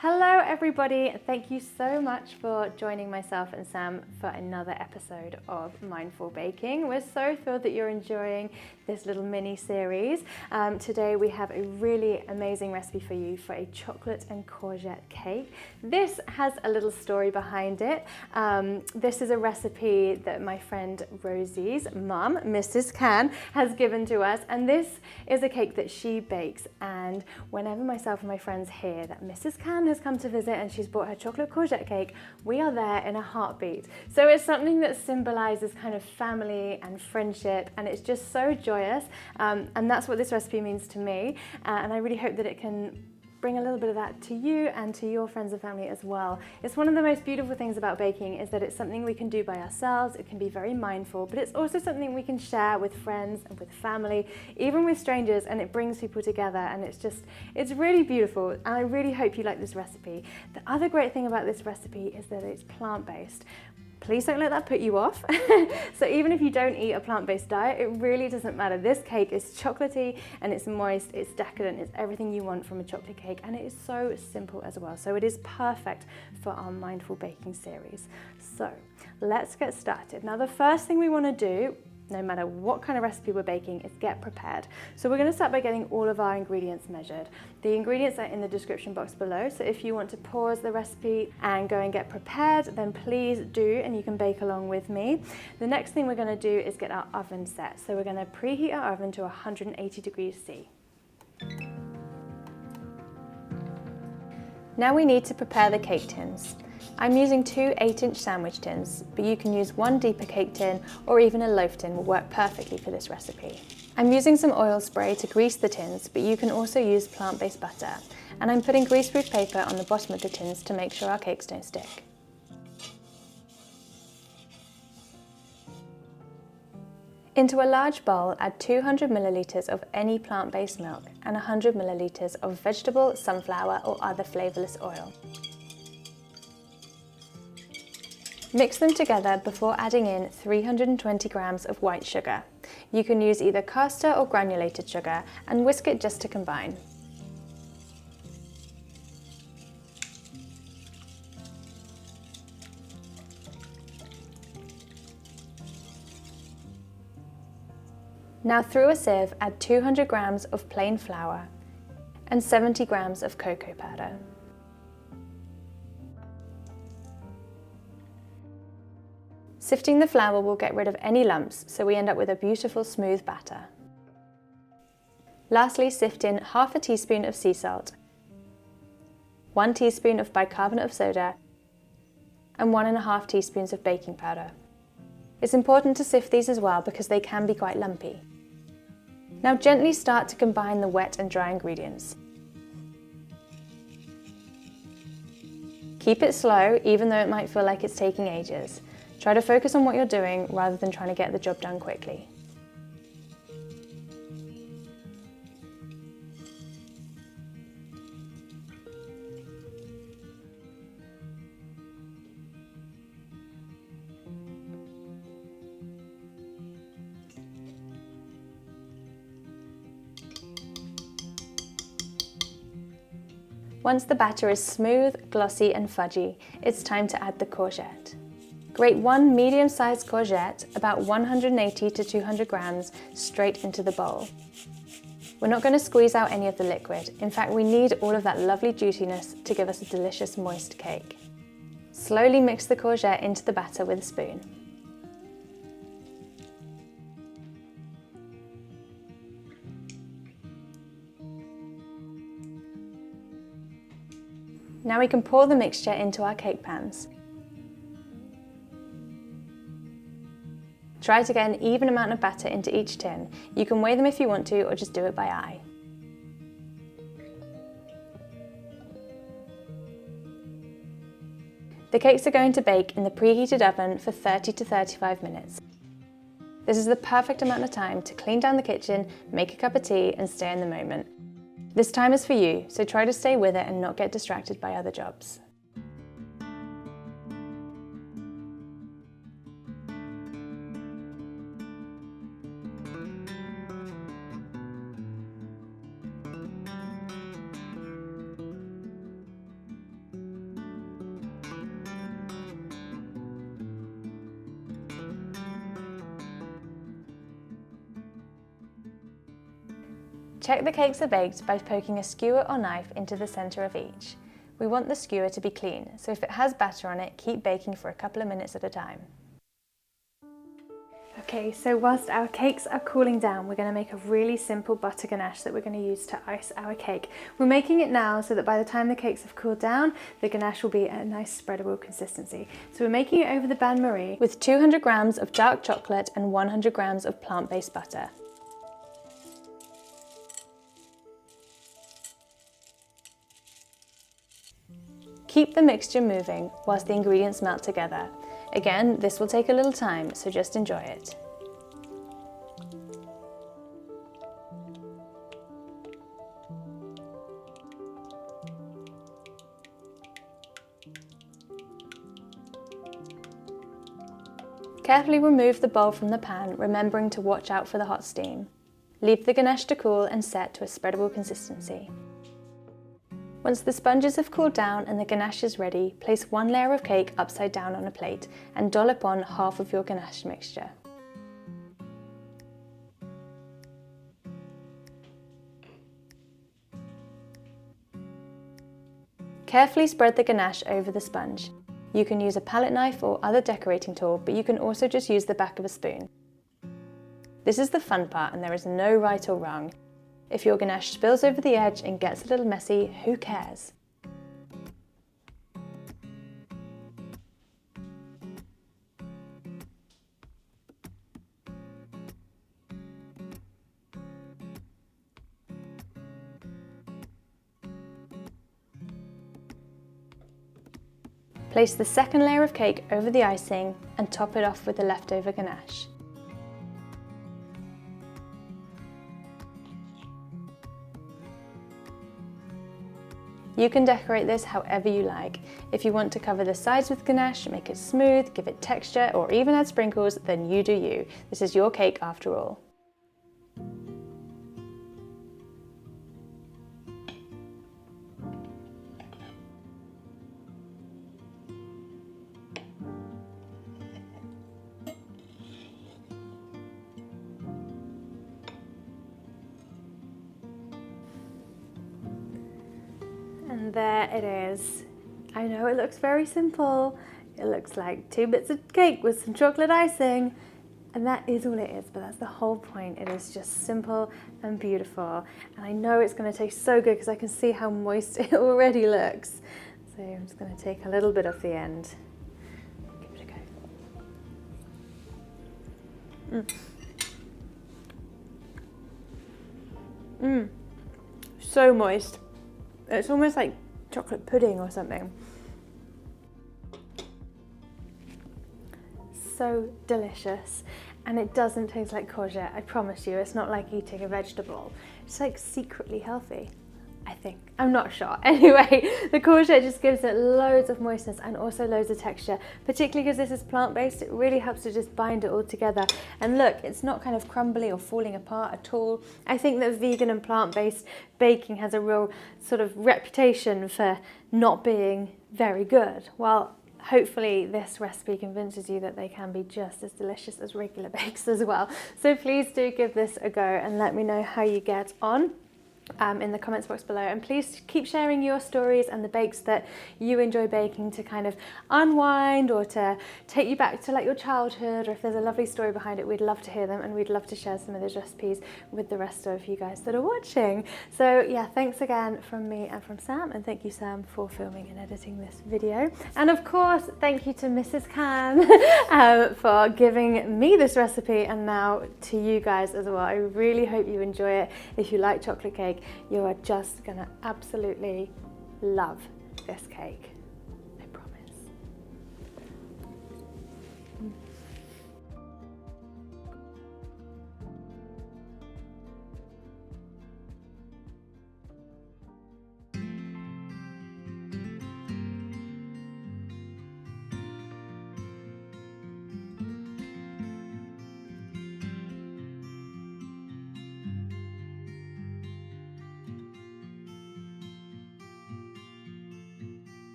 Hello everybody, thank you so much for joining myself and Sam for another episode of Mindful Baking. We're so thrilled that you're enjoying this little mini series. Today we have a really amazing recipe for you for a chocolate and courgette cake. This has a little story behind it. This is a recipe that my friend Rosie's mum, Mrs. Can, has given to us, and this is a cake that she bakes, and whenever myself and my friends hear that Mrs. Can has come to visit and she's brought her chocolate courgette cake, we are there in a heartbeat. So it's something that symbolizes kind of family and friendship, and it's just so joyous, and that's what this recipe means to me, and I really hope that it can bring a little bit of that to you and to your friends and family as well. It's one of the most beautiful things about baking is that it's something we can do by ourselves. It can be very mindful, but it's also something we can share with friends and with family, even with strangers, and it brings people together, and it's really beautiful, and I really hope you like this recipe. The other great thing about this recipe is that it's plant-based. Please don't let that put you off. So even if you don't eat a plant-based diet, it really doesn't matter. This cake is chocolatey and it's moist, it's decadent, it's everything you want from a chocolate cake, and it is so simple as well. So it is perfect for our Mindful Baking series. So let's get started. Now the first thing we want to do, no matter what kind of recipe we're baking, is get prepared. So we're going to start by getting all of our ingredients measured. The ingredients are in the description box below, so if you want to pause the recipe and go and get prepared, then please do, and you can bake along with me. The next thing we're going to do is get our oven set. So we're going to preheat our oven to 180 degrees C. Now we need to prepare the cake tins. I'm using two 8-inch sandwich tins, but you can use one deeper cake tin, or even a loaf tin will work perfectly for this recipe. I'm using some oil spray to grease the tins, but you can also use plant-based butter. And I'm putting greaseproof paper on the bottom of the tins to make sure our cakes don't stick. Into a large bowl, add 200 milliliters of any plant-based milk and 100 milliliters of vegetable, sunflower, or other flavorless oil. Mix them together before adding in 320 grams of white sugar. You can use either caster or granulated sugar, and whisk it just to combine. Now through a sieve, add 200 grams of plain flour and 70 grams of cocoa powder. Sifting the flour will get rid of any lumps, so we end up with a beautiful smooth batter. Lastly, sift in half a teaspoon of sea salt, 1 teaspoon of bicarbonate of soda, and 1.5 teaspoons of baking powder. It's important to sift these as well because they can be quite lumpy. Now gently start to combine the wet and dry ingredients. Keep it slow, even though it might feel like it's taking ages. Try to focus on what you're doing rather than trying to get the job done quickly. Once the batter is smooth, glossy and fudgy, it's time to add the courgette. Grate one medium-sized courgette, about 180 to 200 grams, straight into the bowl. We're not going to squeeze out any of the liquid. In fact, we need all of that lovely juiciness to give us a delicious moist cake. Slowly mix the courgette into the batter with a spoon. Now we can pour the mixture into our cake pans. Try to get an even amount of batter into each tin. You can weigh them if you want to, or just do it by eye. The cakes are going to bake in the preheated oven for 30 to 35 minutes. This is the perfect amount of time to clean down the kitchen, make a cup of tea, and stay in the moment. This time is for you, so try to stay with it and not get distracted by other jobs. check the cakes are baked by poking a skewer or knife into the centre of each. We want the skewer to be clean, so if it has batter on it, keep baking for a couple of minutes at a time. Okay, so whilst our cakes are cooling down, we're going to make a really simple butter ganache that we're going to use to ice our cake. We're making it now so that by the time the cakes have cooled down, the ganache will be a nice spreadable consistency. So we're making it over the bain-marie with 200 grams of dark chocolate and 100 grams of plant-based butter. Keep the mixture moving whilst the ingredients melt together. Again, this will take a little time, so just enjoy it. Carefully remove the bowl from the pan, remembering to watch out for the hot steam. Leave the ganache to cool and set to a spreadable consistency. Once the sponges have cooled down and the ganache is ready, place one layer of cake upside down on a plate and dollop on half of your ganache mixture. Carefully spread the ganache over the sponge. You can use a palette knife or other decorating tool, but you can also just use the back of a spoon. This is the fun part, and there is no right or wrong. If your ganache spills over the edge and gets a little messy, who cares? Place the second layer of cake over the icing and top it off with the leftover ganache. You can decorate this however you like. If you want to cover the sides with ganache, make it smooth, give it texture, or even add sprinkles, then you do you. This is your cake after all. And there it is. I know it looks very simple. It looks like 2 bits of cake with some chocolate icing, and that is all it is, but that's the whole point. It is just simple and beautiful. And I know it's going to taste so good because I can see how moist it already looks. So I'm just going to take a little bit off the end. Give it a go. So moist. It's almost like chocolate pudding or something. So delicious. And it doesn't taste like courgette, I promise you. It's not like eating a vegetable. It's like secretly healthy, I think. I'm not sure. Anyway, the courgette just gives it loads of moistness and also loads of texture, particularly because this is plant-based. It really helps to just bind it all together. And look, it's not kind of crumbly or falling apart at all. I think that vegan and plant-based baking has a real sort of reputation for not being very good. Well, hopefully this recipe convinces you that they can be just as delicious as regular bakes as well. So please do give this a go and let me know how you get on in the comments box below, and please keep sharing your stories and the bakes that you enjoy baking to kind of unwind or to take you back to like your childhood, or if there's a lovely story behind it, we'd love to hear them, and we'd love to share some of those recipes with the rest of you guys that are watching. So yeah, thanks again from me and from Sam, and thank you Sam for filming and editing this video, and of course thank you to Mrs. Khan for giving me this recipe, and now to you guys as well. I really hope you enjoy it. If you like chocolate cake, you are just gonna absolutely love this cake.